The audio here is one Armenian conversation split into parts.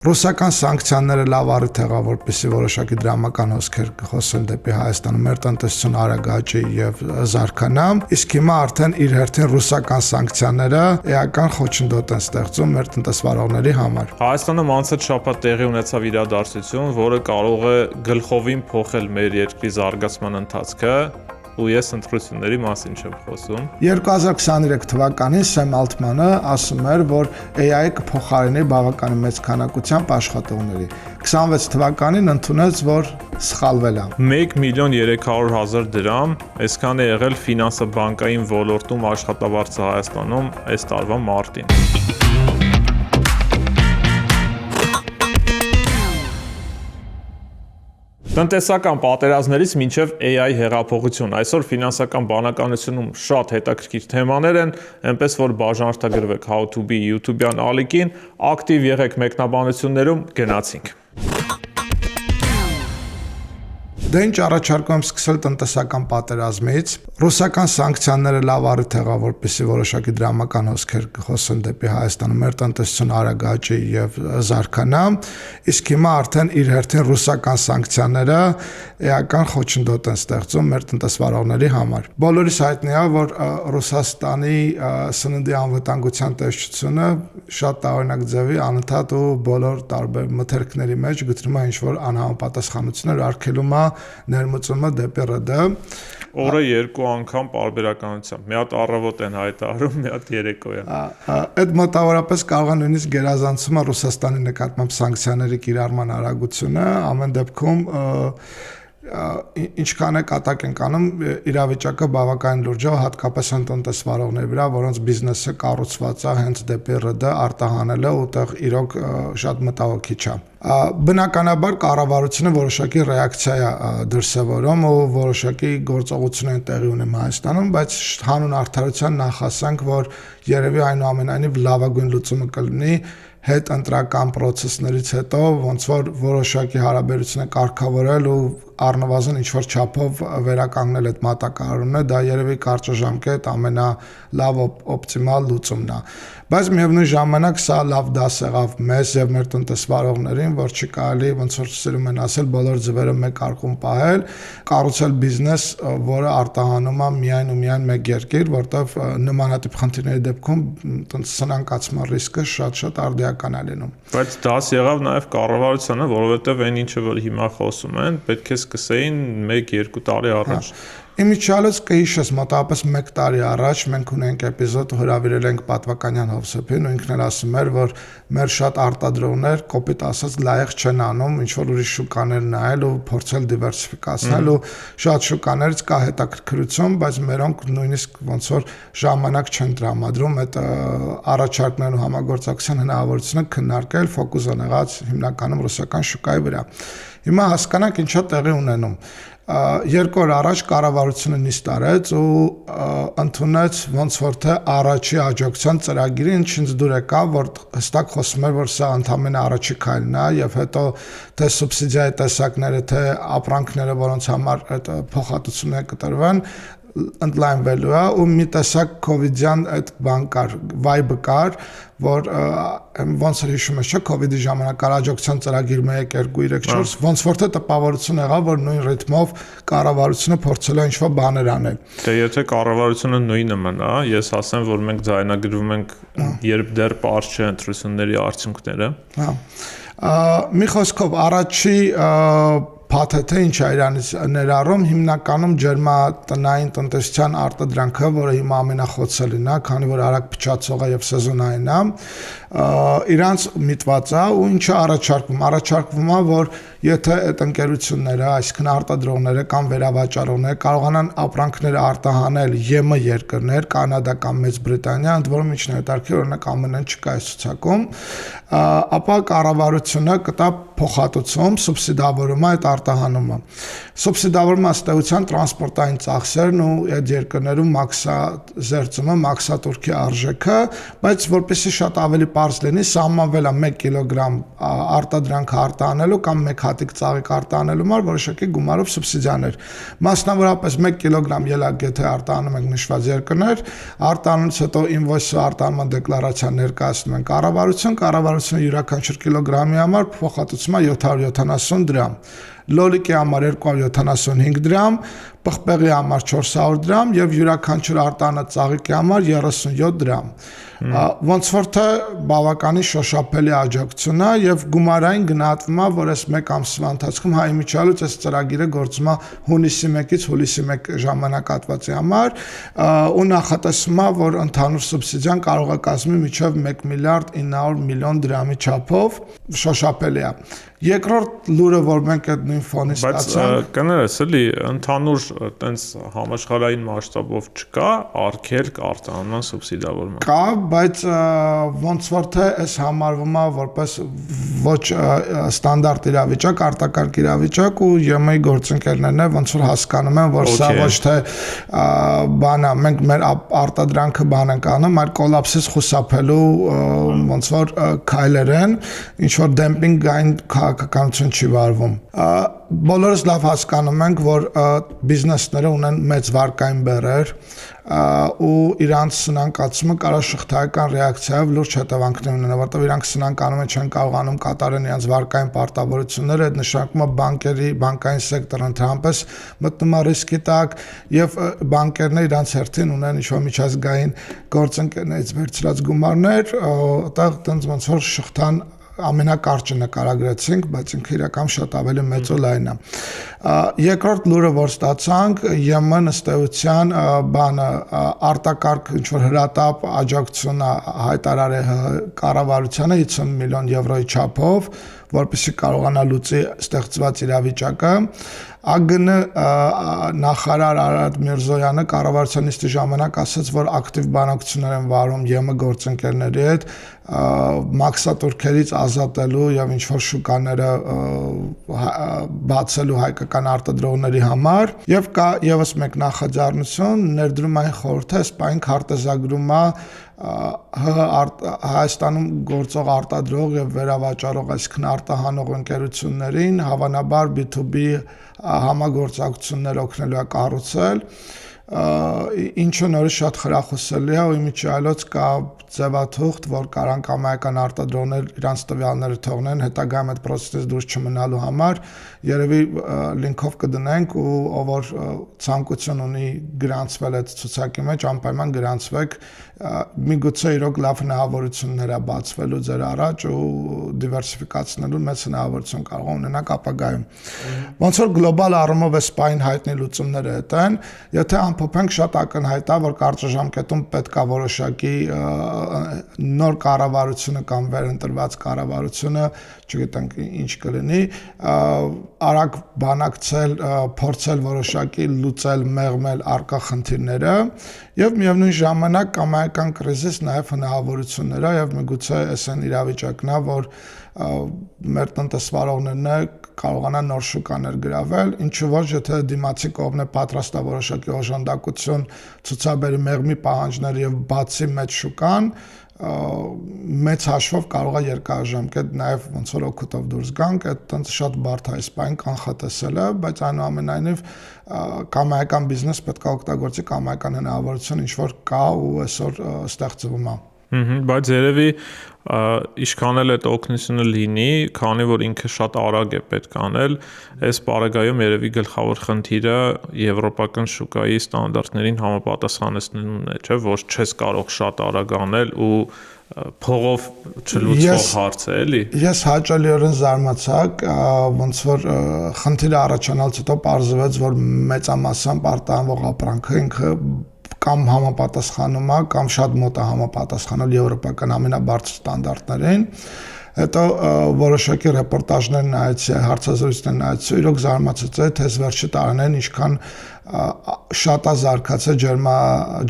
Ռուսական սանկցիաները լավ առիթ եղավ, որպեսզի որոշակի դրամական հոսքեր խոսեն դեպի Հայաստանը, մեր տնտեսություն արագ աճի եւ զարգանա, իսկ հիմա արդեն իր հերթին ռուսական սանկցիաները էական խոչընդոտ են ստեղծում մեր տնտեսվարողների համար։ Հայաստանում անցած շաբաթ տեղի ունեցավ իրադարձություն, որը կարող է գլխովին փոխել մեր երկրի զարգացման ընթացքը, ու ես ընտրությունների մասին չեմ խոսում։ 2023 թվականին Սեմ Ալթմանը ասում էր, որ AI-ը կփոխարինի բավականին մեծ քանակությամբ աշխատողների։ 26 թվականին ընդունեց, որ սխալվել է։ 1.300.000 դրամ, այսքան է եղել ֆինանսա-բանկային ոլորտում աշխատավարձը Հայաստանում այս տարվա մարտին։ Տնտեսական պատերազմներից մինչև AI հեղափոխություն։ Այսօր ֆինանսական բանականությունում շատ հետաքրքիր թեմաներ են, այնպես որ բաժանորդագրվեք How to be YouTube-յան ալիքին, ակտիվ եղեք մեկնաբանություններում, գնացինք։ Դե ինչ առաջարկում եմ սկսել տնտեսական պատերազմից։ Ռուսական սանկցիաները լավ առիթ եղավ, որպեսզի որոշակի դրամական հոսքեր խոսեն դեպի Հայաստանը, մեր տնտեսություն արագ աճի եւ զարգանա, իսկ հիմա արդեն իր հերթին ռուսական սանկցիաները էական խոչընդոտ են ստեղծում մեր տնտեսվարողների համար։ Բոլորիս հայտնի է, որ Ռուսաստանի սննդի անվտանգության տեսչությունը շատ տարօրինակ ձևի անընդհատ ու բոլոր տարբեր մթերքների մեջ գտնում է ինչ-որ անհամապատասխանություններ, արգելում է ներմուծումը դեպի ՌԴ։ Օրը 2 անգամ պարբերականությամբ։ Մի հատ առավոտ են հայտարարում, մի հատ երեկոյան։ Այդ մոտավորապես կարող է նույնիսկ գերազանցում է Ռուսաստանի նկատմամբ սանկցիաների կիրառման արագությունը, ամեն դեպքում ինչքան է կատակ ենք անում, իրավիճակը բավականին լուրջ է, հատկապես այն տնտեսվարողների վրա, որոնց բիզնեսը կառուցված է հենց դեպի ՌԴ արտահանելը, ուտեղ իրոք շատ մտահոգիչ է։ Բնականաբար կառավարությունը որոշակի ռեակցիա է դրսևորում ու որոշակի գործողություններ են տեղի ունենում Հայաստանում, բայց հանուն արդարության նախ ասենք, որ երևի այնուամենայնիվ լավագույն լուծումը կլինի հետ ընտրական process-ներից հետո ոնց որ որոշակի հարաբերությունը կարգավորել ու առնվազն ինչ-որ չափով վերականգնել այդ մատակարարումները, դա երևի կարճաժամկետ ամենալավ օպտիմալ լուծումն է։ Բայց միևնույն ժամանակ սա լավ դաս եղավ մեզ եւ մեր տնտեսվարողներին, որ չի կարելի ոնց որ սիրում են ասել բոլոր ձվերը մեկ արկում պահել, կառուցել բիզնես, որը արտահանում է միայն ու միայն մեկ երկիր, որտեղ նմանատիպ խնդիրների դեպքում տնտեսանկացման ռիսկը շատ արդիական է լինում։ Բայց դաս եղավ նաեւ կառավարությանը, որովհետեւ այն ինչը որ հիմա խոսում են, պետք է սկսեին 1-2 տարի առաջ։ Իմիջիալից կհիշես մոտավորապես 1 տարի առաջ մենք ունենք էպիզոդ, հրավիրել ենք Պատվականյան Հովսեփին, ու ինքն էլ ասում էր, որ մեր շատ արտադրողներ կոպիտ ասած լայեղ չեն անում, ինչ որ ուրիշ շուկաներ նայել ու փորձել դիվերսիֆիկացնել, ու շատ շուկաներից կա հետաքրքրություն, բայց մերոնք նույնիսկ ոնց որ ժամանակ չեն տրամադրում այդ առաջարկներն ու համագործակցության հնարավորությունը քննարկել, ֆոկուսը եղած հիմնականում ռուսական շուկայի վրա։ Հիմա հասկանանք ինչա տեղի ունենում։ 2 օր առաջ կառավարությունը նիստ արեց ու ընդունեց ոնց որ թե առաջի աջակցության ծրագիրը, ինչից դուր եկավ, որ հստակ խոսում էր, որ սա ընդամենը առաջի քայլն է եւ հետո թե սուբսիդիայի տեսակները, թե ապրանքները, որոնց համար այդ փոխհատուցումները կտրվեն, ընդլայնվելու է ու մի տեսակ կովիդյան այդ բան կար, վայբը կար, որ ոնց որ հիշում ես, չէ, կովիդի ժամանակ աջակցության ծրագիր 1, 2, 3, 4, ոնց որ թե տպավորություն եղավ, որ նույն ռիթմով կառավարությունը փորձել է ինչ-որ բաներ անել։ Դե եթե կառավարությունը նույնը մնա, ես ասեմ, որ մենք ձայնագրվում ենք, երբ դեռ պարզ չէ ընտրությունների արդյունքները։ Հա։ Մի խոսքով առաջի փաթեթը ինչ է իրանից ներառում, հիմնականում ջերմատնային տնտեսության արտադրանքը, որը հիմա ամենախոցելին է, քանի որ արագ փչացող է եւ սեզոնային է, իրանց միտված է ու ինչը առաջարկվում է, որ եթե այդ ընկերությունները, այսինքն արտադրողները կամ վերավաճառողները կարողանան ապրանքները արտահանել ԵՄ երկրներ, Կանադա կամ Մեծ Բրիտանիա, ընդ որում ինչն է հետաքրքիր, օրինակ ԱՄՆ-ն չկա այս ցուցակում, ապա կառավարությունը կտա փոխհատուցում, սուբսիդավորում այդ արտահանումը։ Սուբսիդավորումը ըստեյության տրանսպորտային ծախսերն ու այդ երկրներում մաքսազերծումը, մաքսատուրքի արժեքը, բայց որպեսզի շատ ավելի պարզ լինի, սահմանվել է 1 կիլոգրամ արտադրանք արտահանելու կամ 1 հատիկ ծաղիկ արտահանելու համար որոշակի գումարով սուբսիդիաներ։ Մասնավորապես 1 կիլոգրամ ելակ եթե արտահանում ենք նշված երկրներ, արտահանումից հետո ինվոյսը արտահանման դեկլարացիա ներկայացնում են կառավարությունը յուրաքանչյուր կիլոգրամի համար փոխհատուցում է 770 դրամ։ Լոլիկի համար 275 դրամ, պղպեղի համար 400 դրամ եւ յուրաքանչյուր արտահանած ծաղիկի համար 37 դրամ։ Ոնց որ թե բավականին շոշափելի աջակցություն է եւ գումարային գնահատվում է, որ այս 1 ամսվա ընթացքում հայ միջալուց այս ծրագիրը գործում է հունիսի 1-ից հուլիսի 1 ժամանակահատվածի համար ու նախատեսվում է, որ ընդհանուր սուբսիդիան կարող է կազմի մինչեւ 1 միլիարդ 900 միլիոն դրամի չափով շոշափելի է։ Երկրորդ լուրը, որ մենք այդ նույն ֆոնից ստացանք, բայց կներես էլի ընդհանուր տենց համաշխարհային մասշտաբով չկա արգելք արտահանման սուբսիդավորման։ Կա, բայց ոնց որ թե այս համարվում է որպես ոչ ստանդարտ իրավիճակ, արտակարգ իրավիճակ ու ԵՄ-ի գործընկերներն են ոնց որ հասկանում են, որ սա ոչ թե բան է, մենք մեր արտադրանքը բան ենք անում, այլ կոլապսից խուսափելու ոնց որ քայլեր են, ինչ որ դեմպինգային քաղաքականություն չի վարվում։ Բոլորս լավ հասկանում ենք, որ բիզնեսները ունեն մեծ վարկային բեռեր ու իրանց սնանկացումը կարող շղթայական ռեակցիայով լուրջ հետևանքներ ունենա, որտեղ իրանք սնանկանում են չեն կարողանում կատարեն իրենց վարկային պարտավորությունները, այդ նշանակում է բանկային սեկտորը ընդհանրապես մտնում է ռիսկի տակ եւ բանկերները իրենց հերթին ունեն ինչ-որ միջազգային գործընկերներից վերցրած գումարներ, այդտեղ տենց ոնց որ շղթան ամենակարճը նկարագրեցինք, բայց ինքը իրական շատ ավելի մեծ ու լայն է։ Երկրորդ լուրը, որ ստացանք, ԵՄ ըստեյության բանը արտակարգ ինչ որ հրատապ աջակցություն հայտարարել կառավարությանը 50 միլիոն եվրոյի չափով, որպեսզի կարողանա լուծի ստեղծված իրավիճակը։ ԱԳՆ նախարար Արարատ Միրզոյանը կառավարության նիստի ժամանակ ասաց, որ ակտիվ բանակցություններ են վարում ԵՄ գործընկերների հետ մաքսատուրքերից ազատելու եւ ինչ որ շուկաները բացելու հայկական արտադրողների համար եւ կա եւս մեկ նախաձեռնություն ներդրումային խորհուրդը սպայն քարտեզագրում է Հայաստանում գործող արտադրող եւ վերավաճառող այսքան արտահանող ընկերություններին հավանաբար B2B համագործակցություններ օգնելու է կառուցել, ինչը նորից շատ խրախուսելի է ու իմիջիայլոց կա ձևաթուղթ, որ կարան կամայական արտադրողներ իրանց տվյալները թողնեն հետագայում այդ process-ից դուրս չմնալու համար, երևի link-ով կդնենք ու ով որ ցանկություն ունի գրանցվել այդ ցուցակի մեջ, անպայման գրանցվեք, միգուցե իրոք լավ հնարավորություններ է բացվելու ձեր առաջ ու դիվերսիֆիկացնելու մեծ հնարավորություն կարող ունենաք ապագայում։ Ոնց որ գլոբալ առումով է սպայն հայտնի լուծումները հետեն, եթե ամփոփենք շատ ակնհայտ է, որ կարճաժամկետում պետք է որոշակի նոր կառավարությունը կամ վերընտրված կառավարությունը, չգիտենք ինչ կլինի, արագ բանակցել, փորձել որոշակի լուծել, մեղմել առկա խնդիրները եւ միևնույն ժամանակ կամայական կրիզիս նաեւ հնարավորություններ է եւ միգուցե այսն իրավիճակն է, որ մեր տնտեսվարողներն կարողանան նոր շուկաներ գրավել, ինչու ոչ եթե դիմացի կողմն է պատրաստ է որոշակի օժանդակություն ցուցաբերի մեղմի պահանջները եւ բացի մեծ շուկան, մեծ հաշվով կարող է երկարաժամկետ նաև ոնց որ օգուտով դուրս գանք, այդ տենց շատ բարդ է սպայն կանխատեսելը, բայց այնուամենայնիվ կամայական բիզնես պետք է օգտագործի կամայական հնարավորություն, ինչ որ կա ու այսօր ստեղծվում է։ Բայց երևի ինչքան էլ այդ օգնությունը լինի, քանի որ ինքը շատ արագ է պետք անել, այս պարագայում երևի գլխավոր խնդիրը եվրոպական շուկայի ստանդարտներին համապատասխանեցնելն է, չէ՞, ոչ չես կարող շատ արագ անել ու փողով չլուծող հարց է, էլի։ Ես հաճելիորեն զարմացա, ոնց որ խնդիրը առաջանալուց հետո պարզվեց, որ մեծամասամբ արտահանվող ապրանքը ինքը կամ համապատասխանում է, կամ շատ մոտ է համապատասխանել եվրոպական ամենաբարձր ստանդարտներին, հետո որոշակի ռեպորտաժներ նայեցի, հարցազրույցներ նայեցի, իրոք զարմացած է, թե վերջի տարիներին ինչքան շատ է զարգացել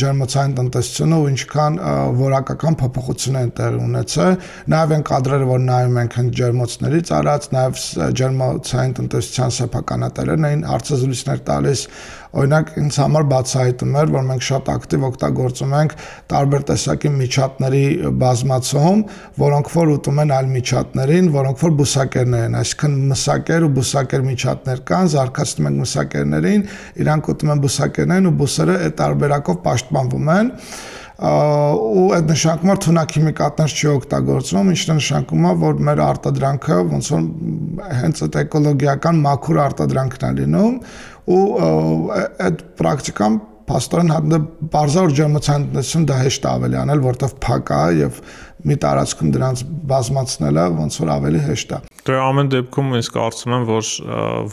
ջերմոցային տնտեսությունը ու ինչքան որակական փոփոխություններ են տեղի ունեցել, նաև այն կադրերը, որ նայում ենք հենց ջերմոցներից արած, նաև ջերմոցային տնտեսության սեփականատերերն էին հարցազրույցներ տալիս, օրինակ ինձ համար բացահայտում էր, որ մենք շատ ակտիվ օգտագործում ենք տարբեր տեսակի միջատների բազմացում, որոնք որ ուտում են այլ միջատներին, որոնք որ բուսակերներ են, այսինքն մսակեր ու բուսակեր միջատներ կան, զարգացնում ենք մսակերներին, իրանք ուտում են բուսակերներին ու բուսերը այդ տարբերակով պաշտպանվում են ու այդ նշանակում է թունաքիմիկատներ չի օգտագործվում, ինչը նշանակում է, որ մեր արտադրանքը ոնց որ հենց այդ էկոլոգիական մաքուր արտադրանքն է լինում ու այդ պրակտիկան փաստորեն բարձր ջերմոցային տնտեսություն դա հեշտ է ավելի անել, որտեղ փակ է եւ մի տարածքում դրանց բազմացնելը ոնց որ ավելի հեշտ է։ Դե ամեն դեպքում ես կարծում եմ, որ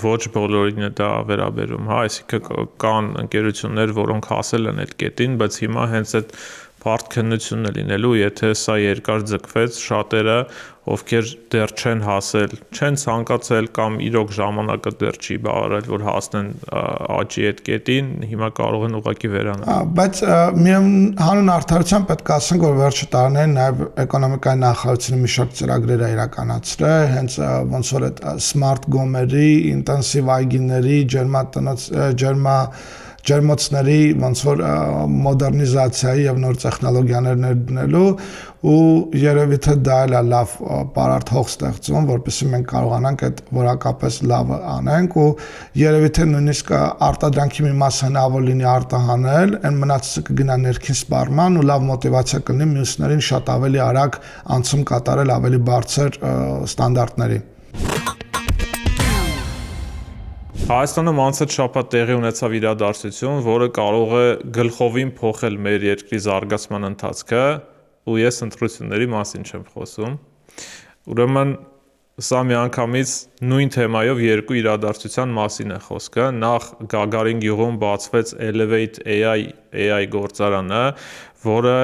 ոչ բոլորին է դա վերաբերում, հա, այսինքն կան ընկերություններ, որոնք հասել են այդ կետին, բայց հիմա հենց այդ բարդ քննությունն է լինելու, եթե սա երկար ձգվեց, շատերը, ովքեր դեռ չեն հասել, չեն ցանկացել կամ իրոք ժամանակը դեռ չի բավարարել, որ հասնեն աճի այդ կետին, հիմա կարող են ուղղակի վերանալ։ Բայց հանուն արդարության պետք է ասենք, որ վերջի տարիներին նաև էկոնոմիկայի նախարարությունը մի շարք ծրագրեր է իրականացրել, հենց ոնց որ այդ smart գոմերի, ինտենսիվ այգիների, ջերմոցների ոնց որ մոդեռնիզացիայի եւ նոր տեխնոլոգիաներ ներդնելու ու երևի թե դա էլ է լավ պարարտ ստեղծում, որպեսզի մենք կարողանանք այդ որակապես լավը անենք ու երևի թե նույնիսկ արտադրանքի մի մասը հնարավոր լինի արտահանել, այն մնացածը կգնա ներքին սպառման ու լավ մոտիվացիա կլինի մյուսներին շատ ավելի արագ անցում կատարել ավելի բարձր ստանդարտների։ Հայաստանում անցած շաբաթ տեղի ունեցավ իրադարձություն, որը կարող է գլխովին փոխել մեր երկրի զարգացման ընթացքը, ու ես ընտրությունների մասին չեմ խոսում։ Ուրեմն սա միանգամից նույն թեմայով երկու իրադարձության մասին է խոսքը։ Նախ Գագարին գյուղում բացվեց Elevate AI գործարանը, որը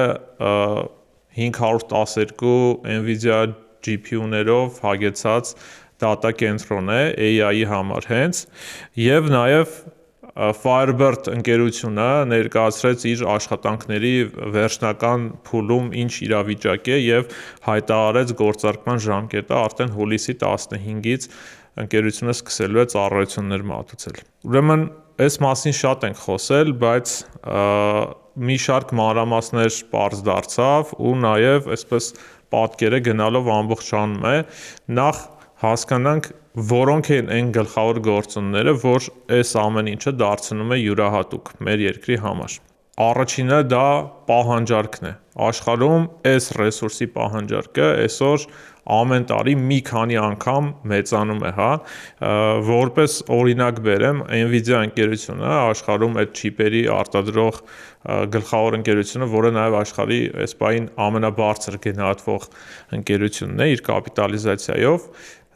512 Nvidia GPU-ներով հագեցած data կենտրոն է AI-ի համար հենց, եւ նաեւ Firebird ընկերությունը ներկայացրեց իր աշխատանքների վերջնական փուլում ինչ իրավիճակ է եւ հայտարարեց գործարկման ժամկետը արդեն հուլիսի 15-ից ընկերությունը սկսելու է ծառայություններ մատուցել։ Ուրեմն այս մասին շատ ենք խոսել, բայց մի շարք մանրամասներ պարզ դարձավ ու նաեւ այսպես պատկերը գնալով ամբողջանում է նախ հասկանանք որոնք են այն գլխավոր գործոնները, որ այս ամեն ինչը դարձնում է յուրահատուկ մեր երկրի համար։ Առաջինը դա պահանջարկն է։ Աշխարհում այս ռեսուրսի պահանջարկը այսօր ամեն տարի մի քանի անգամ մեծանում է, հա, որպես օրինակ բերեմ, Nvidia ընկերությունը աշխարհում այդ չիպերի արտադրող գլխավոր ընկերությունը, որը նաև աշխարհի այս պահին ամենաբարձր գնահատվող ընկերությունն է իր կապիտալիզացիայով,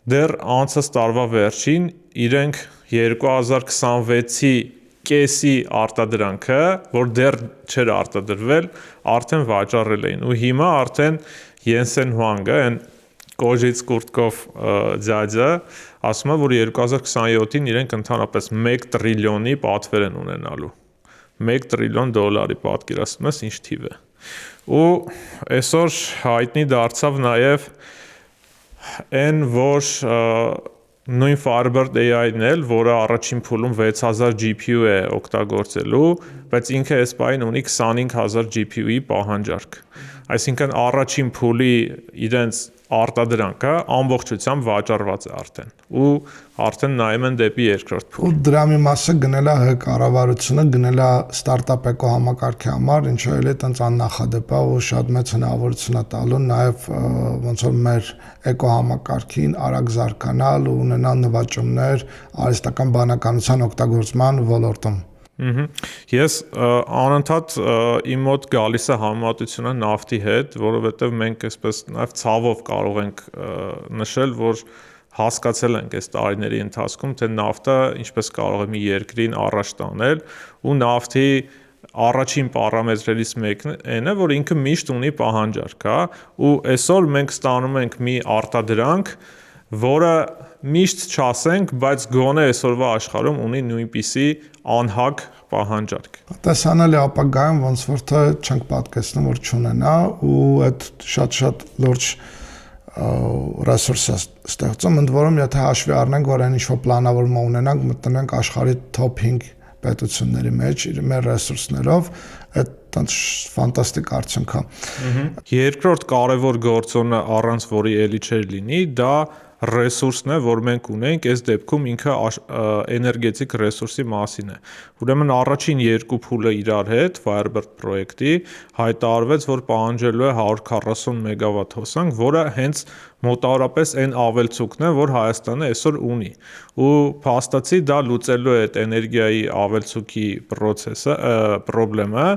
դեռ անցած տարվա վերջին իրենք 2026-ի կեսի արտադրանքը, որ դեռ չէր արտադրվել, արդեն վաճառել էին ու հիմա արդեն Յենսեն Հուանգը, այն Կոժից Կուրտկով ձյաձը, ասում է, որ 2027-ին իրենք ընդհանրապես 1 տրիլիոնի պատվեր են ունենալու։ 1 տրիլիոն դոլարի պատկերացնում ես ինչ թիվ է։ Ու այսօր հայտնի դարձավ նաև այն, որ նույն Firebird AI-ն էլ, որը առաջին փուլում 6000 GPU է օգտագործելու, բայց ինքը այս պահին ունի 25000 GPU-ի պահանջարկ։ Այսինքն առաջին փուլի իրենց արտադրանքը ամբողջությամբ վաճառված է արդեն ու արդեն նայում են դեպի երկրորդ փուլ։ Ու դրա մի մասը գնել է ՀՀ կառավարությունը, գնել է ստարտափ էկոհամակարգի համար, ինչը էլ է տենց աննախադեպ է ու շատ մեծ հնարավորություն է տալու նաև ոնց որ մեր էկոհամակարգին արագ զարգանալ ու ունենալ նվաճումներ արհեստական բանականության օգտագործման ոլորտում։ Ես անընդհատ իմ մոտ գալիս է համեմատությունը նավթի հետ, որովհետև մենք այսպես նաև ցավով կարող ենք նշել, որ հասկացել ենք այս տարիների ընթացքում, թե նավթը ինչպես կարող է մի երկրին առաջ տանել ու նավթի առաջին պարամետրերից մեկն այն է, որ ինքը միշտ ունի պահանջարկ, հա, ու այսօր մենք ստանում ենք մի արտադրանք, որը միշտ չասենք, բայց գոնե այսօրվա աշխարհում ունի նույնպիսի անհակ պահանջարկ։ Տեսանելի ապագայում ոնց որ թե չենք պատկերացնում որ չունենա ու այդ շատ լուրջ ռեսուրս է ստեղծում, ընդ որում եթե հաշվի առնենք, որ այն ինչ-որ պլանավորում ունենանք, մտնենք աշխարհի top 5 պետությունների մեջ մեր ռեսուրսներով, այդ ֆանտաստիկ արդյունք է։ Երկրորդ կարևոր գործոնը, առանց որի էլի չէր լինի, դա ռեսուրսն է, որ մենք ունենք, այս դեպքում ինքը էներգետիկ ռեսուրսի մասին է։ Ուրեմն առաջին երկու փուլը իրար հետ Firebird պրոյեկտի հայտարարվեց, որ պահանջելու է 140 մեգավատ հոսանք, որը հենց մոտավորապես այն ավելցուկն է, որ Հայաստանը այսօր ունի։ Ու փաստացի դա լուծելու է այդ էներգիայի ավելցուկի խնդրը,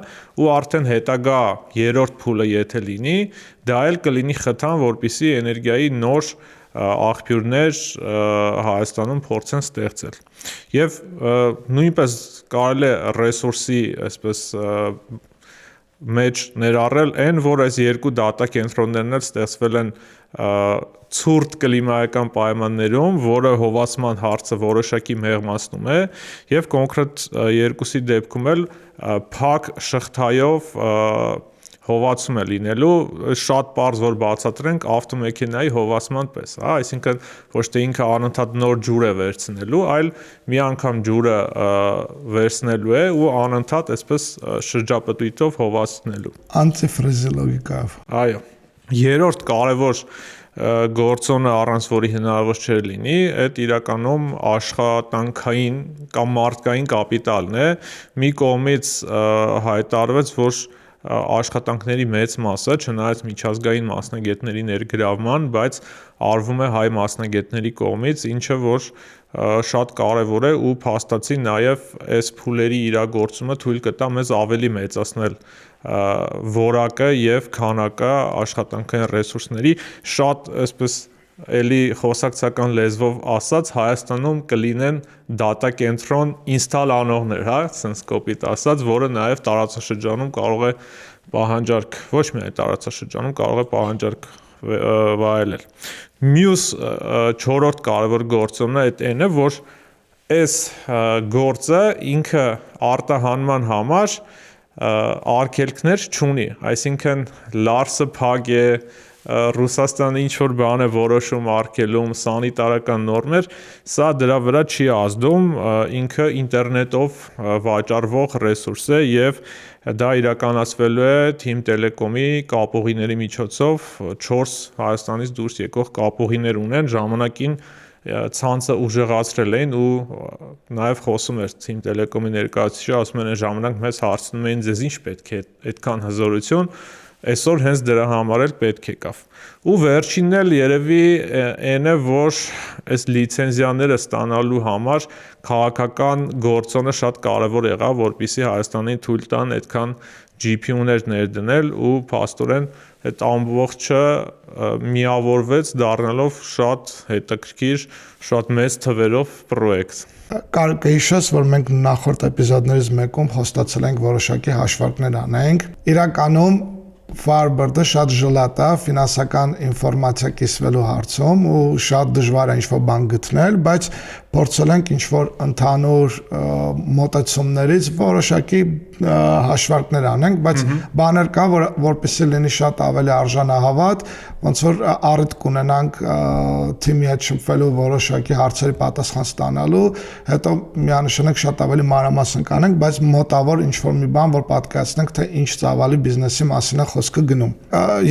ու արդեն հետագա երրորդ փուլը եթե լինի, դա էլ կլինի խթան, որպեսզի էներգիայի նոր աղբյուրներ Հայաստանում փորձեն ստեղծել։ Եվ նույնպես կարելի է ռեսուրսի այսպես մեջ ներառել այն, որ այս երկու դատա կենտրոններն էլ ստեղծվել են ցուրտ կլիմայական պայմաններում, որը հովացման հարցը որոշակի մեղմացնում է, եւ կոնկրետ երկուսի դեպքում էլ փակ շղթայով հովացում է լինելու, շատ պարզ որ բացատրենք ավտոմեքենայի հովացման պես, հա, այսինքն ոչ թե ինքը անընդհատ նոր ջուր է վերցնելու, այլ մի անգամ ջուրը վերցնելու է ու անընդհատ այսպես շրջապտույտով հովացնելու։ Անտիֆրիզի լոգիկայով։ Այո։ Երրորդ կարևոր գործոնը, առանց որի հնարավոր չէր լինի, այդ իրականում աշխատանքային կամ մարդկային կապիտալն է։ Մի կողմից հայտարարվեց, որ աշխատանքների մեծ մասը, չնայած միջազգային մասնագետների ներգրավման, բայց արվում է հայ մասնագետների կողմից, ինչը որ շատ կարևոր է ու փաստացի նաև այս փուլերի իրագործումը թույլ կտա մեզ ավելի մեծացնել որակը եւ քանակը աշխատանքային ռեսուրսների, շատ այսպես էլի խոսակցական լեզվով ասած, Հայաստանում կլինեն դատա կենտրոն ինստալ անողներ, հա, sense կոպիտ ասած, որը նաև տարածաշրջանում կարող է պահանջարկ, ոչ միայն տարածաշրջանում կարող է պահանջարկ վայելել։ Մյուս չորրորդ կարևոր գործոնը այն է, որ այս գործը ինքը արտահանման համար արգելքներ չունի, այսինքն Լարսը փակ է, Ռուսաստանը ինչ-որ բան է որոշում արգելում, սանիտարական նորմեր, սա դրա վրա չի ազդում, ինքը ինտերնետով վաճառվող ռեսուրս է եւ դա իրականացվելու է Team Telecom-ի կապուղիների միջոցով 4 Հայաստանից դուրս եկող կապուղիներ ունեն, ժամանակին ցանցը ուժեղացրել էին ու նաև խոսում էր Team Telecom-ի ներկայացուցիչը, ասում են այն ժամանակ մեզ հարցնում էին ձեզ ինչ պետք է այդքան հզորություն, այսօր հենց դրա համար էլ պետք եկավ։ Ու վերջինն էլ երևի այն է, որ այս լիցենզիաները ստանալու համար քաղաքական գործոնը շատ կարևոր եղավ, որպեսզի Հայաստանին թույլ տան այդքան GPU-ներ ներդնել ու փաստորեն այդ ամբողջը միավորվեց դառնալով շատ հետաքրքիր, շատ մեծ թվերով պրոյեկտ։ Կարող հիշես, որ մենք նախորդ էպիզոդներից մեկում խոստացել ենք որոշակի հաշվարկներ անենք։ Իրականում Firebird-ը շատ ժլատ է ֆինանսական ինֆորմացիա կիսվելու հարցում ու շատ դժվար է ինչ-որ բան գտնել, բայց փորձել ենք ինչ-որ ընդհանուր մոտեցումներից որոշակի հաշվարկներ անենք, բայց բաներ կա, որպեսզի լինի շատ ավելի արժանահավատ, ոնց որ առիթ կունենանք թիմի հետ շփվելու որոշակի հարցերի պատասխան ստանալու, հետո միանշանակ շատ ավելի մանրամասն կանենք, բայց մոտավոր ինչ-որ մի բան, որ պատկերացնենք, թե ինչ ծավալի բիզնեսի մասին է խոսքը գնում։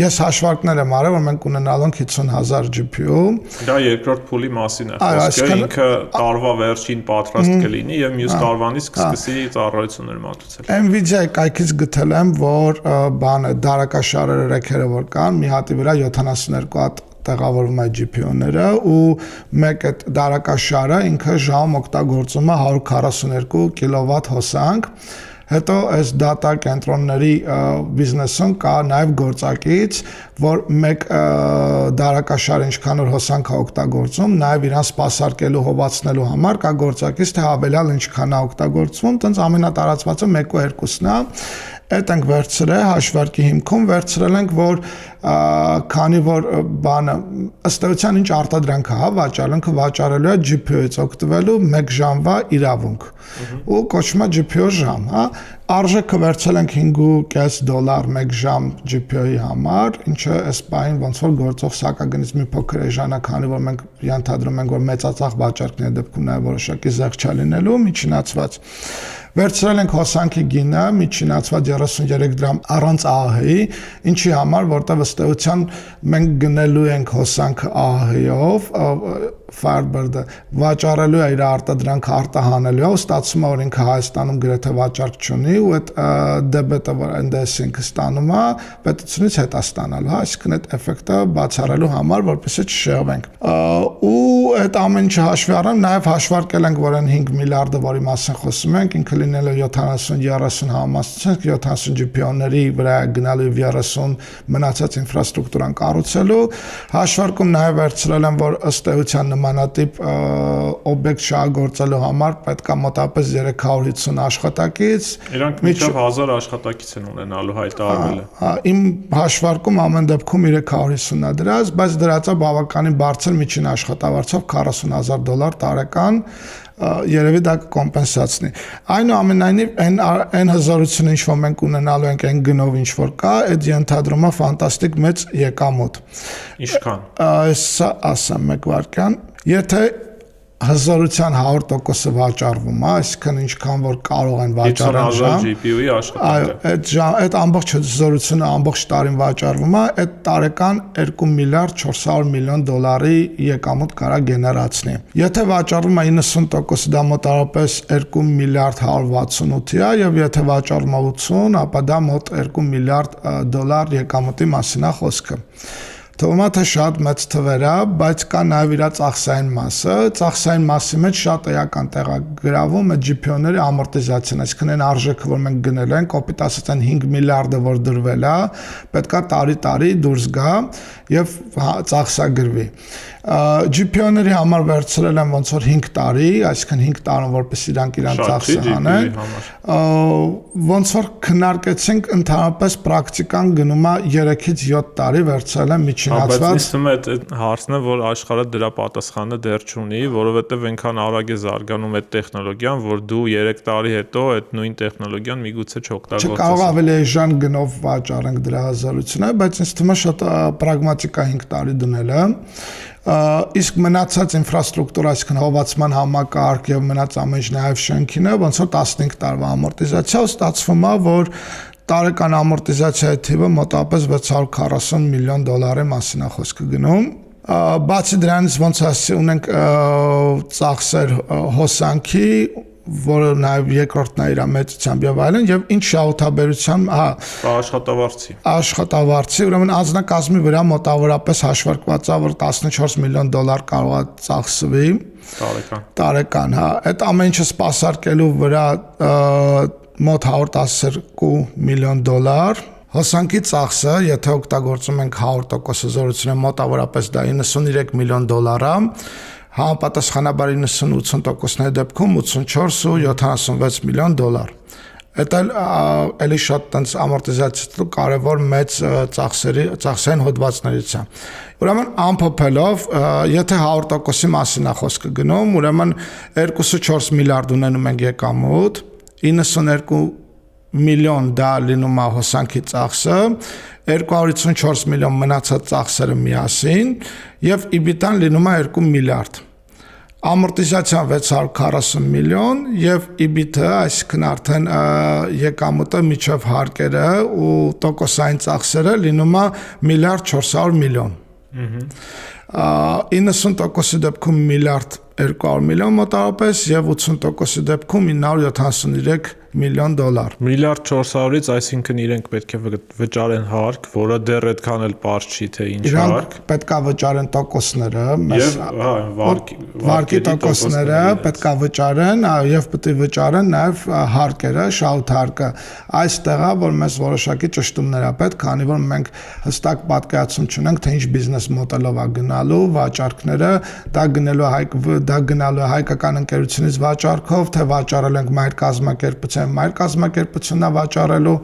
Ես հաշվարկներ եմ արել, որ մենք ունենալու ենք 50,000 GPU։ Դա երկրորդ փուլի մասին է խոսքը, ինքը տարվա վերջին պատրաստ կլինի եւ մյուս տարվանից կսկսի ծառայություններ մատուցել։ Nvidia-ի կայքից գտել եմ, որ բանը դարակաշարերը ռեքերը որ կան, մի հատի վրա 72 հատ տեղավորվում է GPU-ները ու մեկ այդ դարակաշարը ինքը ժամ օգտագործում է 142 կիլովատ հոսանք։ Հետո այս դատա կենտրոնների բիզնեսում կա նաև գործակից, որ մեկ դարակաշարը ինչքան որ հոսանք է օգտագործում, նաև իրան սպասարկելու հովացնելու համար կա գործակից, թե հավելյալ ինչքան է օգտագործվում, տենց ամենատարածվածը 1 ու 2-ն է։ Այդ ենք վերցրել հաշվարկի հիմքում վերցրել ենք, որ քանի որ բանը ըստ էության ինչ արտադրանք է, վաճառանքը վաճառելու է GPO-ից օգտվելու 1 ժամվա իրավունք։ Ու կոչվում է GPO ժամ, հա։ Արժեքը վերցրել ենք $5.5 1 ժամ GPO-ի համար, ինչը այս պահին ոնց որ գործող սակագնից մի փոքր էժան է, քանի որ մենք ենթադրում ենք, որ մեծածախ վաճառքների դեպքում նաև որոշակի զեղչ է լինելու, միջինացված։ Վերցրել ենք հոսանքի գինը, միջինացված 33 դրամ առանց ԱՀ-ի, ինչի համար, որտեղ ըստ էության մենք գնելու ենք հոսանքը ԱՀ-ով, Firebird-ը վաճառելու է իր արտադրանքը արտահանելու է, ստացվում է, որ ինքը Հայաստանում գրեթե վաճառք չունի ու այդ դեբետը, որ NDS-ինքը ստանում է, պետությունից հետ է ստանալու, հա, այսինքն այդ էֆեկտը բացառելու համար, որպեսզի չշեղվենք։ Ու այդ ամեն ինչը հաշվի առնեմ, նաև հաշվարկել ենք, որ այն 5 միլիարդը, որի մասին խոսում ենք, ինքը լինելով 70-30 համեմատությամբ 70 GPO-ների վրա գնալու 30 մնացած ինֆրաստրուկտուրան կառուցելու, հաշվարկում նաև վերցրել եմ, որ ըստ էության նմանատիպ օբյեկտ շահագործելու համար պետք է մոտավորապես 350 աշխատակից։ Իրանք մինչև 1000 աշխատակից են ունենալու հայտարարվել է։ Իմ հաշվարկում ամեն դեպքում 350-ն է դրած, բայց դրածը բավականին բարձր միջին աշխատավարձով $40,000 տարեկան, երևի դա կկոմպենսացնի։ Այնուամենայնիվ այն հզորությունը, ինչ որ մենք ունենալու ենք այն գնով ինչ որ կա, այդ ենթադրում է ֆանտաստիկ մեծ եկամուտ։ Ինչքան։ Սա ասեմ մեկ վարքյան, եթե հզորության 100%-ը վաճառվում է, այսինքն ինչքան որ կարող են վաճառել ժամ, GPU-ի աշխատանքը։ Այդ ամբողջ հզորությունը ամբողջ տարին վաճառվում է, այդ տարեկան $2 միլիարդ 400 միլիոն եկամուտ կարա գեներացնի։ Եթե վաճառվում է 90%, դա մոտավորապես $2 միլիարդ 168 է, եւ եթե վաճառվում է 80, ապա դա մոտ $2 միլիարդ եկամուտի մասին է խոսքը։ Թվում է թե շատ մեծ թվեր է, բայց կա նաև իր ծախսային մասը։ Ծախսային մասի մեջ շատ էական տեղ է գրավում այդ GPO-ների ամորտիզացիան, այսինքն այն արժեքը, որ մենք գնել ենք, կոպիտ ասած այն 5 միլիարդը, որ դրվել է, պետքա տարի դուրս գա եւ ծախսագրվի։ GPO-ների համար վերցրել եմ ոնց որ 5 տարի, այսինքն 5 տարում որպես իրանք իրան ծախսը հանեն։ Ոնց որ քննարկեցինք, ընդհանրապես պրակտիկան գնում է 3-ից 7 տարի վերցրել եմ միջինացված։ Բայց ինձ թվում է այդ հարցն է, որ աշխարհը դրա պատասխանը դեռ չունի, որովհետև այնքան արագ է զարգանում այդ տեխնոլոգիան, որ դու 3 տարի հետո այդ նույն տեխնոլոգիան միգուցե չօգտագործես։ Չկարող ավելի էժան գնով վաճառենք դրա հզորությունը, բայց ինձ թվում է շատ պրագմատիկ է 5 տարի դնելը։ Իսկ մնացած ինֆրաստրուկտուրա, այսինքն հովացման համակարգ եւ մնաց ամեն ինչ նաեւ շենքին է, ոնց որ 15 տարվա ամորտիզացիա, ստացվում է, որ տարեկան ամորտիզացիայի թիվը մոտավորապես $640 միլիոն մասին է խոսքը գնում։ Բացի դրանից ոնց ասի ունենք ծախսեր հոսանքի, որը նաև երկրորդն է իր մեծությամբ եւ այլն, եւ ինչ շահութաբերության, աշխատավարձի, ուրեմն անձնակազմի վրա մոտավորապես հաշվարկված է, որ $14 միլիոն կարող է ծախսվի տարեկան, հա, այդ ամեն ինչը սպասարկելու վրա մոտ $112 միլիոն Հոսանքի ծախսը, եթե օգտագործում ենք 100% հզորությունը, մոտավորապես դա $93 միլիոն է, համապատասխանաբար 90-80%-ների դեպքում 84 ու 76 միլիոն $։ Այդ էլի շատ տենց ամորտիզացիա կարևոր մեծ ծախսային հոդվածներից է։ Ուրեմն ամփոփելով, եթե 100%-ի մասին է խոսքը գնում, ուրեմն 2.4 միլիարդ ունենում ենք եկամուտ, 92 միլիոն դա լինում է հոսանքի ծախսը, 254 միլիոն մնացած ծախսերը միասին եւ EBITDA-ն լինում է 2 միլիարդ։ Ամորտիզացիան 640 միլիոն եւ EBITDA, այսինքն արդեն եկամուտը միջև հարկերը ու տոկոսային ծախսերը լինում է 1.4 միլիարդ։ 90%-ի դեպքում 1.2 միլիարդ մոտավորապես եւ 80%-ի դեպքում $973 միլիոն։ 1.4-ից, այսինքն իրենք պետք է վճարեն հարկ, որը դեռ այդքան էլ պարզ չի, թե ինչ հարկ։ Իրանք պետք է վճարեն տոկոսները, վարկի տոկոսները պետք է վճարեն եւ պետք է վճարեն նաեւ հարկերը, շահութարկը։ Այստեղ է, որ մեզ որոշակի ճշտումներ է պետք, քանի որ մենք հստակ պատկերացում չունենք, թե ինչ բիզնես մոդելով է գնալու վաճառքները, դա գնալու է հայկական ընկերությունից վաճառքով, թե վաճառել ենք մայր կազմակերպության ասեմ, մայր կազմակերպությունն է վաճառելու,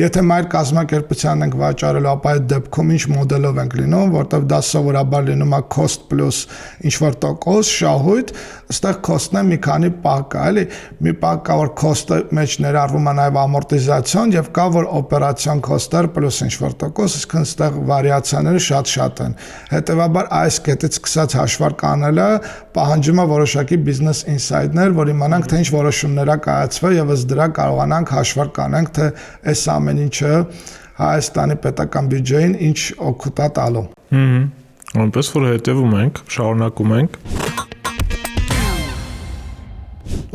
եթե մայր կազմակերպությանն ենք վաճառելու, ապա այդ դեպքում ինչ մոդելով ենք լինում, որտեղ դա սովորաբար լինում է cost plus ինչ-որ տոկոս, շահույթ, այստեղ cost-ն է մի քանի պահ կա, էլի, մի պահ կա, որ cost-ը մեջ ներառվում է նաև ամորտիզացիոն եւ կա, որ օպերացիոն cost-ը պլյուս ինչ-որ տոկոս, իսկ այստեղ վարիացիաները շատ են։ Հետևաբար այս կետից սկսած հաշվարկ անելը պահանջում է որոշակի բիզնես ինսայթներ, որ իմանանք թե ինչ որոշումներ ա կայացվել եւ ըստ դրա կարողանանք հաշվարկ անենք, թե այս ամեն ինչը Հայաստանի պետական բյուջեին ինչ օգուտ է տալու։ Այնպես որ հետևում ենք, շարունակում ենք։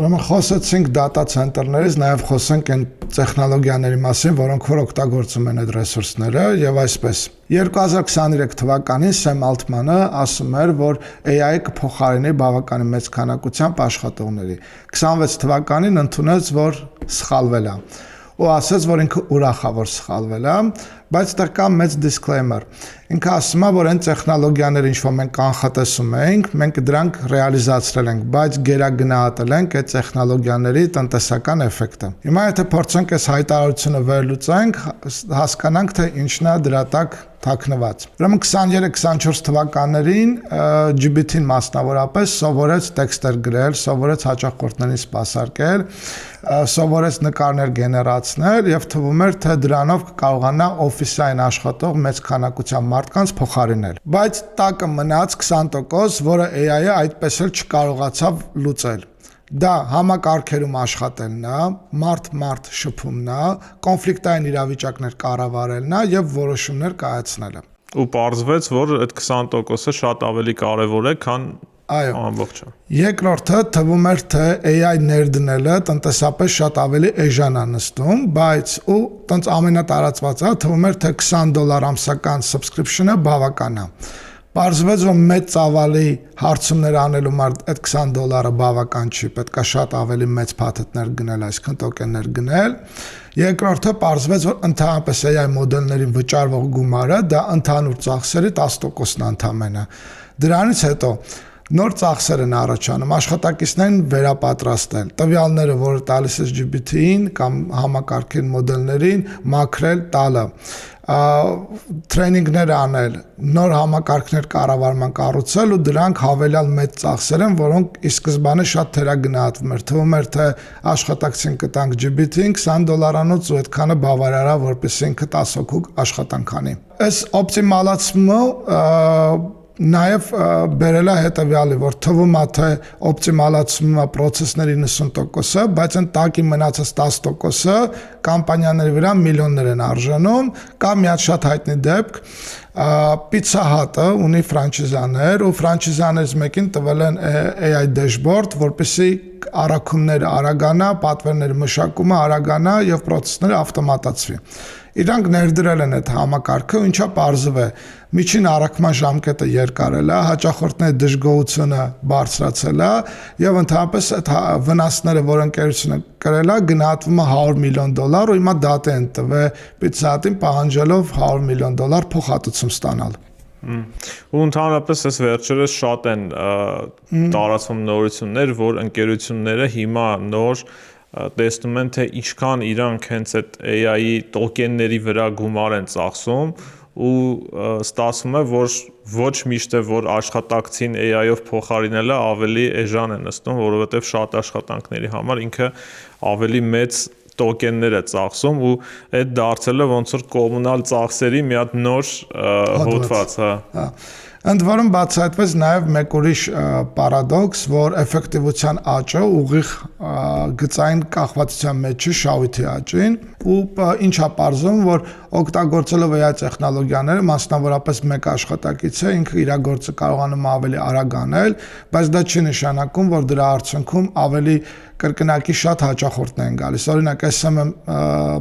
Ուրեմն խոսեցինք data center-ներից, նաև խոսենք այն տեխնոլոգիաների մասին, որոնք որ օգտագործում են այդ ռեսուրսները եւ այսպես 2023 թվականին Սեմ Ալթմանը ասում էր, որ AI-ը կփոխարինի բավականին մեծ քանակությամբ աշխատողների։ 26 թվականին ընդունեց, որ սխալվել է ու ասաց, որ ինքը ուրախ է, որ սխալվել է, բայց դեռ կա մեծ disclaimer։ Ինքը ասում է, որ այն տեխնոլոգիաները, ինչ որ մենք կանխատեսում էինք, մենք դրանք ռեալիզացրել ենք, բայց գերագնահատել ենք այդ տեխնոլոգիաների տնտեսական էֆեկտը։ Հիմա եթե փորձենք այս հայտարարությունը վերլուծենք, հասկանանք, թե ինչն է դրա տակ թաքնված։ Ուրեմն 23-24 թվականներին GPT-ն մասնավորապես սովորեց տեքստեր գրել, սովորեց հաճախորդներին սպասարկել, սովորեց նկարներ գեներացնել եւ թվում էր, թե դրանով կկարողանա օֆիսային աշխատող մեծ քանակությամբ մարդկանց փոխարինել։ Բայց տակը մնաց 20%, որը AI-ը այդպես էլ չկարողացավ լուծել։ Դա համակարգերում աշխատելն է, մարդ շփումն է, կոնֆլիկտային իրավիճակներ կառավարելն է եւ որոշումներ կայացնելը։ Ու պարզվեց, որ այդ 20%-ը շատ ավելի կարևոր է, քան ամբողջը։ Երկրորդը թվում էր, թե AI ներդնելը տնտեսապես շատ ավելի էժան է նստում, բայց ու տենց ամենատարածվածը թվում էր, թե $20 ամսական subscription-ը բավական է։ Պարզվեց, որ մեծ ծավալի հարցումներ անելու մարդ այդ $20 բավական չի, պետք է շատ ավելի մեծ փաթեթներ գնել, այսինքն տոկեններ գնել։ Երկրորդը պարզվեց, որ ընդհանրապես AI մոդելներին վճարվող գումարը դա ընդհանուր ծախսերի 10%-ն ընդամենը։ Դրանից հետո նոր ծախսեր են առաջանում, աշխատակիցներն վերապատրաստել, տվյալները, որ տալիս է GPT-ին կամ համակարգին մոդելներին մաքրել տալը, տրեյնինգներ անել, նոր համակարգներ կառավարման կառուցել ու դրանք հավելյալ մեծ ծախսեր են, որոնք ի սկզբանե շատ թերագնահատվում էր, թվում էր, թե աշխատակցին կտանք GPT-ին $20-անոց ու այդքանը բավարար է, որպեսզի ինքը 10 հոգու աշխատանք անի։ Այս օպտիմալացումը նաև բերել է հետևյալը, որ թվում է, թե օպտիմալացումը պրոցեսների 90%-ը, բայց այն տակի մնացած 10%-ը կամպանիաների վրա միլիոններ են արժանում, կամ մի հատ շատ հայտնի դեպք, Pizza Hut-ը ունի ֆրանչիզաներ ու ֆրանչիզաներից մեկին տվել են AI dashboard, որպեսզի առաքումները արագանա, պատվերների մշակումը արագանա եւ պրոցեսները ավտոմատացվի։ Իրանք ներդրել են այդ համակարգը, ինչա պարզվել է, միջին առաքման ժամկետը երկարել է, հաճախորդների դժգոհությունը բարձրացել է եւ ընդհանրապես այդ վնասները, որ ընկերությունը կրել է, գնահատվում է $100 միլիոն ու հիմա դատա են տվել Pizza Hut-ին պահանջելով $100 միլիոն տարածում ստանալ։ Ու ընդհանրապես այս վերջերս շատ են տարածվում նորություններ, որ ընկերությունները հիմա նոր տեսնում են, թե ինչքան իրանք հենց այդ AI-ի տոկենների վրա գումար են ծախսում ու ստացվում է, որ ոչ միշտ է, որ աշխատակցին AI-ով փոխարինելը ավելի էժան է նստում, որովհետև շատ աշխատանքների համար ինքը ավելի մեծ տոկեններ է ծախսում ու այդ դարձել է ոնց որ կոմունալ ծախսերի մի հատ նոր հոդված, հա։ Ընդ որում բացահայտվեց նաև մեկ ուրիշ պարադոքս, որ էֆեկտիվության աճը ուղիղ գծային կախվածության մեջ է շահույթի աճին ու ինչա պարզում, որ օգտագործելով AI տեխնոլոգիաները, մասնավորապես մեկ աշխատակիցը ինքը իր գործը կարողանում ավելի արագ անել, բայց դա չի նշանակում, որ դրա արդյունքում ավելի կրկնակի շատ հաճախորդներ են գալիս։ Օրինակ, SMM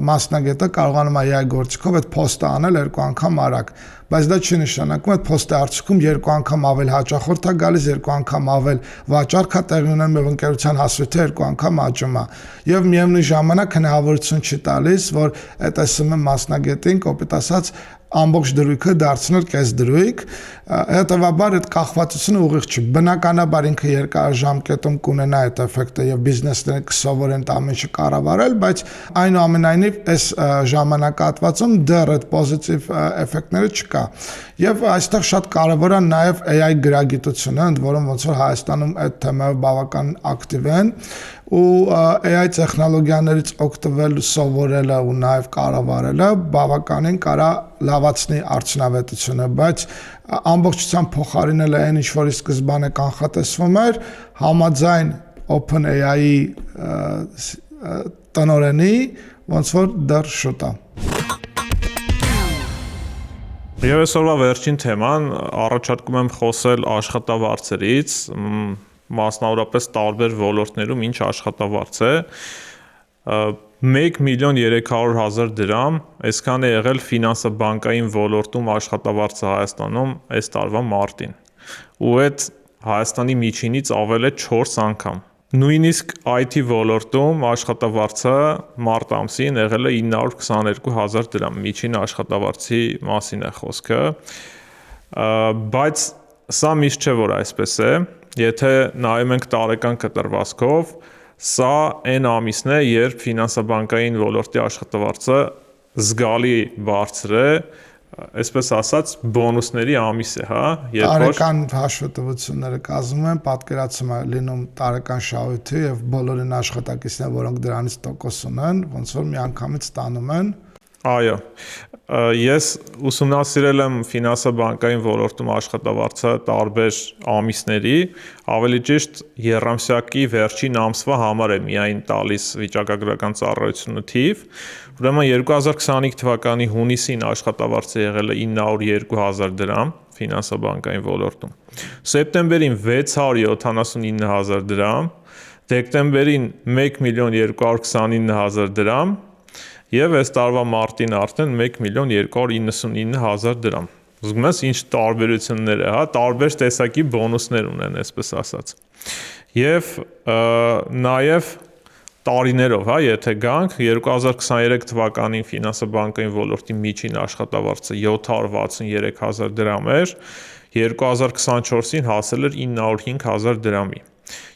մասնագետը կարողանում է AI գործիքով այդ post-ը անել 2 անգամ արագ, բայց դա չի նշանակում այդ post-ի արդյունքում 2 անգամ ավել հաճախորդ է գալիս, 2 անգամ ավել վաճառք է տեղի ունենում եւ ընկերության հասույթը 2 անգամ աճում է։ Եվ միևնույն ժամանակ հնարավորություն չի տալիս, որ այդ SMM մասնագետին կոպիտ ասած ամբողջ դրույքը դարձնել կես դրույք, հետևաբար այդ կախվածությունը ուղիղ չի։ Բնականաբար ինքը երկարաժամկետում կունենա այդ էֆեկտը եւ բիզնեսները կսովորեն ամեն ինչը կառավարել, բայց այնուամենայնիվ այս ժամանակահատվածում դեռ այդ պոզիտիվ էֆեկտները չկա։ Եվ այստեղ շատ կարևոր է նաեւ AI գրագիտությունը, ընդ որում ոնց որ Հայաստանում այդ թեմայով բավական ակտիվ են ու AI տեխնոլոգիաներից օգտվել սովորելը ու նաև կառավարելը բավականին կարա լավացնի արդյունավետությունը, բայց ամբողջությամբ փոխարինելը այն ինչ որ ի սկզբանե կանխատեսվում էր, համաձայն OpenAI-ի տնօրենի ոնց որ դեռ շուտ է։ Եվ այսօրվա վերջին թեման առաջարկում եմ խոսել աշխատավարձերից, մասնավորապես տարբեր ոլորտներում ինչ աշխատավարձ է։ 1.300.000 դրամ, այսքան է եղել ֆինանսա-բանկային ոլորտում աշխատավարձը Հայաստանում այս տարվա մարտին։ Ու այդ Հայաստանի միջինից ավել է 4 անգամ։ Նույնիսկ IT ոլորտում աշխատավարձը մարտ ամսին եղել է 922.000 դրամ, միջին աշխատավարձի մասին է խոսքը, բայց սա միշտ չէ, որ այսպես է, եթե նայում ենք տարեկան կտրվածքով, սա այն ամիսն է, երբ ֆինանսա-բանկային ոլորտի աշխատավարձը զգալի բարձր է, այսպես ասած բոնուսների ամիս է, հա, տարեկան հաշվետվությունները կազմում են, պատկերացում է լինում տարեկան շահույթի եւ բոլորին աշխատակիցներ, որոնք դրանից տոկոս ունեն, ոնց որ միանգամից ստանում են։ Այո, ես ուսումնասիրել եմ ֆինանսա-բանկային ոլորտում աշխատավարձը տարբեր ամիսների, ավելի ճիշտ եռամսյակի վերջին ամսվա համար է միայն տալիս վիճակագրական ծառայությունը թիվ, ուրեմն 2025 թվականի հունիսին աշխատավարձը եղել է 902.000 դրամ ֆինանսա-բանկային ոլորտում, սեպտեմբերին 679.000 դրամ, դեկտեմբերին 1.229.000 դրամ եւ այս տարվա մարտին արդեն 1.299.000 դրամ։ Զգում ես ինչ տարբերություններ է, հա, տարբեր տեսակի բոնուսներ ունեն, այսպես ասած։ Եվ նաեւ տարիներով, հա, եթե գանք 2023 թվականին ֆինանսա-բանկային ոլորտի միջին աշխատավարձը 763.000 դրամ էր, 2024-ին հասել էր 905.000 դրամի։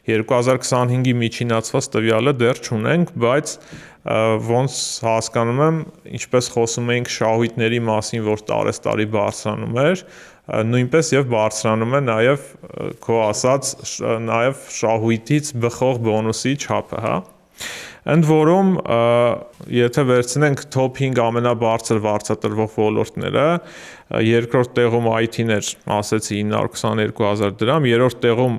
2025-ի միջինացված տվյալը դեռ չունենք, բայց ոնց հասկանում եմ, ինչպես խոսում էինք շահույթների մասին, որ տարեստարի բարձրանում էր, նույնպես եւ բարձրանում է նաեւ քո ասած նաեւ շահույթից բխող բոնուսի չափը, հա։ Ընդ որում, եթե վերցնենք top 5 ամենաբարձր վարձատրվող ոլորտները, երկրորդ տեղում IT-ն էր, ասեցի 922.000 դրամ, երրորդ տեղում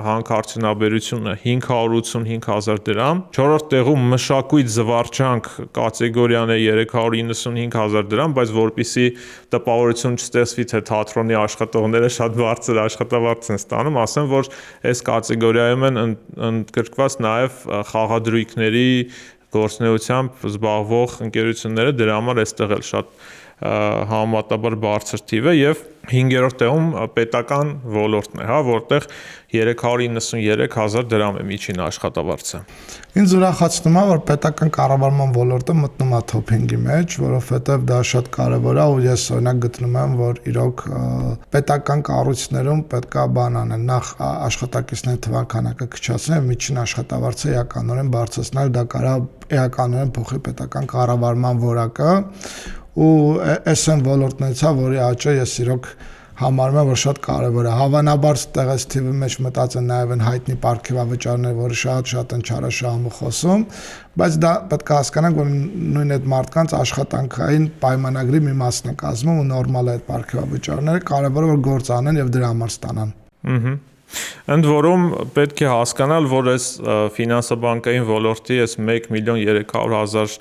հանքարդյունաբերությունը 585.000 դրամ, չորրորդ տեղում մշակույթ զվարճանք կատեգորիան է 395.000 դրամ, բայց որպեսզի տպավորություն չստեղծվի, թե թատրոնի աշխատողները շատ բարձր աշխատավարձ են ստանում, ասեմ, որ այս կատեգորիայում են ընդգրկված նաև խաղադրույքների գործունեությամբ զբաղվող ընկերությունները, դրա համար այստեղ էլ շատ համեմատաբար բարձր թիվ է եւ 5-րդ տեղում պետական ոլորտն է, հա, որտեղ 393.000 դրամ է միջին աշխատավարձը։ Ինձ ուրախացնում է, որ պետական կառավարման ոլորտը մտնում է top 5-ի մեջ, որովհետեւ դա շատ կարեւոր է ու ես օրինակ գտնում եմ, որ իրոք պետական կառույցներում պետքա բան անեն, նախ աշխատակիցների թվականակը քչացնել եւ միջին աշխատավարձը էականորեն բարձրացնել, դա կարա էականորեն փոխի պետական կառավարման որակը ու այս են ոլորտներից է, որի աճը ես իրոք համարում եմ, որ շատ կարևոր է։ Հավանաբար տեղից թիվի մեջ մտածեն նաև են հայտնի պարգևավճարներ, որը շատ են չարաշահում ու խոսում, բայց դա պետք է հասկանանք, որ նույն այդ մարդկանց աշխատանքային պայմանագրի մի մասն է կազմում ու նորմալ է այդ պարգևավճարները, կարևոր է որ գործ անեն եւ դրա համար ստանան։ Ընդ որում պետք է հասկանալ, որ այս ֆինանսա-բանկային ոլորտի այս 1.300.000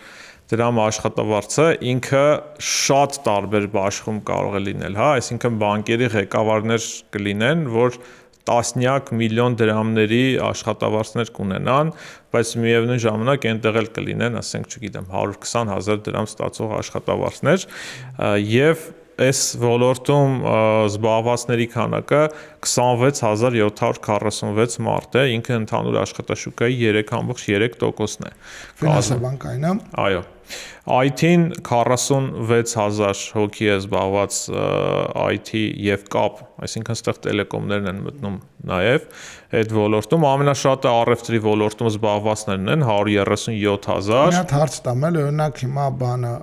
դրամ աշխատավարձը ինքը շատ տարբեր բաշխում կարող է լինել, հա, այսինքն բանկերի ղեկավարներ կլինեն, որ տասնյակ միլիոն դրամների աշխատավարձներ կունենան, բայց միևնույն ժամանակ այնտեղ էլ կլինեն, ասենք, չգիտեմ, 120.000 դրամ ստացող աշխատավարձներ եւ այս ոլորտում զբաղվածների քանակը 26746 մարդ է, ինքը ընդհանուր աշխատաշուկայի 3.3%-ն է։ Ֆինանսաբանկայինը։ Այո։ IT-ին 46000 հոգի է զբաղված IT եւ կապ, այսինքն ստեղ տելեկոմներն են մտնում նաեւ այդ ոլորտում, ամենաշատը առևտրի ոլորտում զբաղվածներն են 137000։ Մի հատ հարց տամ, օրինակ հիմա բանը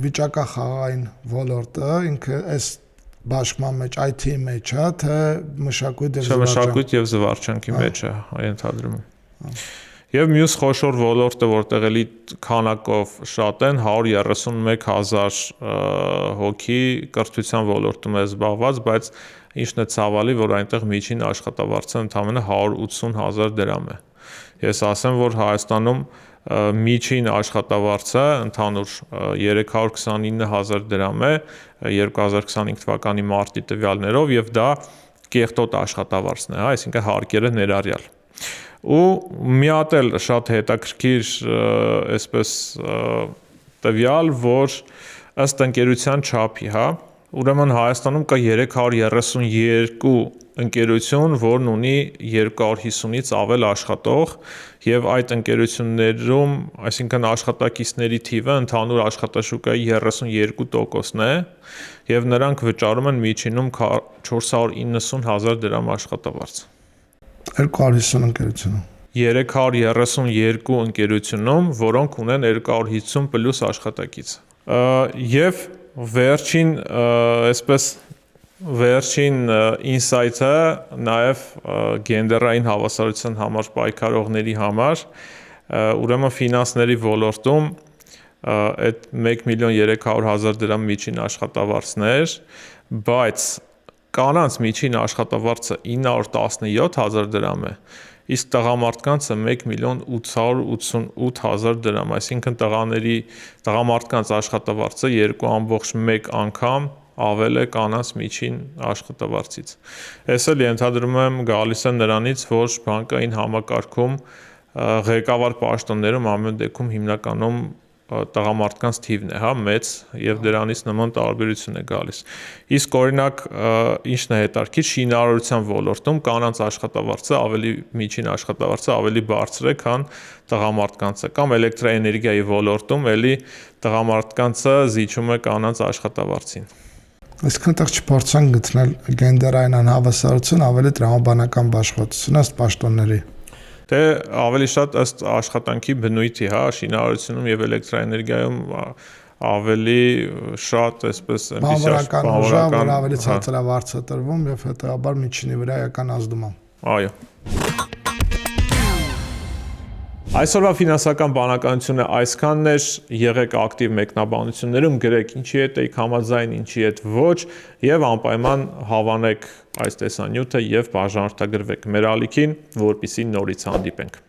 վիճակախաղային ոլորտը ինքը այս բաշխման մեջ IT-ի մեջ է, թե մշակույթ եւ զվարճանքի մեջ է, ենթադրում եմ։ Եվ մյուս խոշոր ոլորտը, որտեղ էլի քանակով շատ են, 131000 հոգի կրթության ոլորտում է զբաղված, բայց ինչն է ցավալի, որ այնտեղ միջին աշխատավարձը ընդամենը 180000 դրամ է։ Ես ասեմ, որ Հայաստանում միջին աշխատավարձը ընդհանուր 329000 դրամ է 2025 թվականի մարտի տվյալներով եւ դա կեղտոտ աշխատավարձն է, այսինքն հարկերը ներառյալ։ Ու մի հատ էլ շատ հետաքրքիր այսպես տվյալ, որ ըստ ընկերության չափի, հա, ուրեմն Հայաստանում կա 332 ընկերություն, որն ունի 250-ից ավել աշխատող եւ այդ ընկերություններում, այսինքն աշխատակիցների թիվը ընդհանուր աշխատաշուկայի 32%-ն է եւ նրանք վճարում են միջինում 490000 դրամ աշխատավարձ։ 250 ընկերությունում 332 ընկերությունում, որոնք ունեն 250 պլյուս աշխատակից։ Եվ վերջին ինսայթը նաև գենդերային հավասարության համար պայքարողների համար, ուրեմն ֆինանսների ոլորտում այդ 1.300.000 դրամ միջին աշխատավարձներ, բայց կանանց միջին աշխատավարձը 917.000 դրամ է, իսկ տղամարդկանցը 1.888.000 դրամ, այսինքն տղամարդկանց աշխատավարձը 2.1 անգամ ավել է կանանց միջին աշխատավարձից։ Այս էլ ենթադրում եմ գալիս է նրանից, որ բանկային համակարգում ղեկավար պաշտոններում ամեն դեպքում հիմնականում տղամարդկանց թիվն է, հա, մեծ եւ դրանից նման տարբերություն է գալիս։ Իսկ օրինակ ինչն է հետաքրքիր, շինարարության ոլորտում կանանց աշխատավարձը միջին աշխատավարձը ավելի բարձր է, քան տղամարդկանցը, կամ էլեկտրաէներգիայի ոլորտում էլի տղամարդկանցը զիջում է կանանց աշխատավարձին։ Այսինքն այդտեղ չփորձան գտնել գենդերային անհավասարություն, ավելի տրամաբանական բաշխվածություն ըստ պաշտոնների։ Դե ավելի շատ ըստ աշխատանքի բնույթի, հա, շինարարությունում եւ էլեկտրաէներգիայում ավելի շատ այսպես բանվորական ուժը, որ ավելի ցածրավարձ է տրվում եւ հետեւաբար միջինի վրա էական ազդում է։ Այո։ Այսօրվա ֆինանսական բանականությունը այսքանն էր, եղեք ակտիվ մեկնաբանություններում, գրեք ինչի հետ եք համաձայն, ինչի հետ ոչ եւ անպայման հավանեք այս տեսանյութը եւ բաժանորդագրվեք մեր ալիքին, որպեսզի նորից հանդիպենք։